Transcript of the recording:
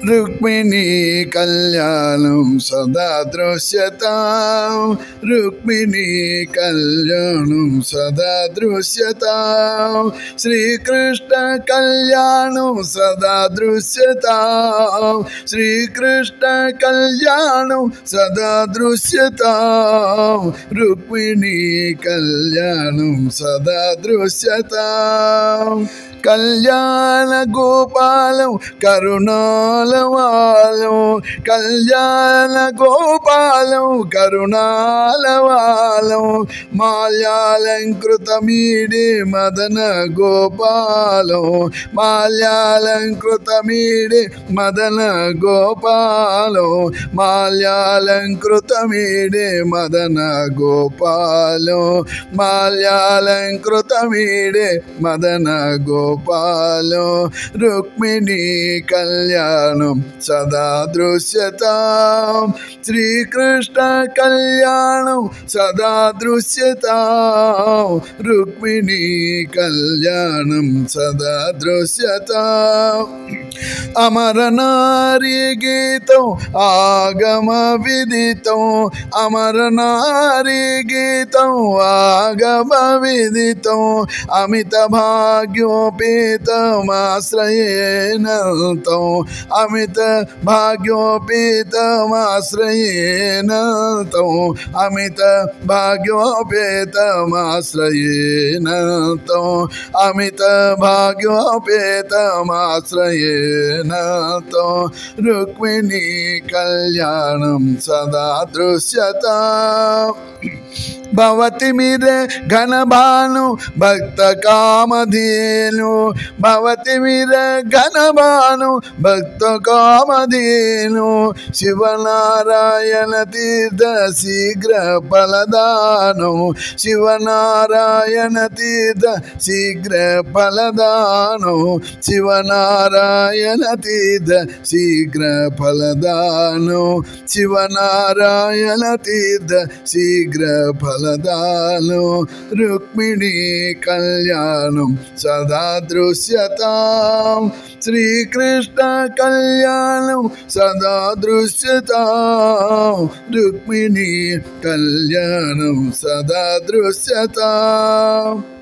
रुक्मिणी कल्याणं सदा दृश्यतां रुक्मिणी कल्याणं सदा दृश्यतां श्रीकृष्ण कल्याणं सदा दृश्यतां श्रीकृष्ण कल्याणं सदा दृश्यतां रुक्मिणी कल्याणं सदा दृश्यतां कल्याण गोपालं करुणालवालं कल्याण गोपालं करुणालवालं माल्यालंकृतमीडे मदन गोपालं माल्यालंकृतमीडे मदन गोपालं माल्यालंकृतमीडे मदन गोपालं माल्यालंकृतमीडे मदन गोपालो रुक्मिणी कल्याणं सदा दृश्यतां श्रीकृष्ण कल्याणं सदा दृश्यतां रुक्मिणी कल्याणं सदा दृश्यताम् अमर नारी गीतं आगम विदितं अमर नारी गीतं आगम विदितं अमित भाग्योपेतमाश्रयेण तं अमित भाग्योपेतमाश्रयेण तं अमित भाग्योपेतमाश्रयेण तं अमित भाग्योपेतमाश्रयेण तं रुक्मिणी कल्याणं सदा दृश्यताम् भवति मिरे घनभानु भक्त कामधेनु भवति मिरे घनभानु भक्त कामधेनु शिवनारायण तीर्थ शीघ्र फलदानो शिवनारायण तीर्थ शीघ्र फलदानो शिवनारायण तीर्थ शीघ्र फलदानो शिवनारायण तीर्थ शीघ्र फलदानो रुक्मिणी कल्याणं सदा दृश्यतां श्रीकृष्ण कल्याणं सदा दृश्यतां रुक्मिणी कल्याणं सदा दृश्यताम्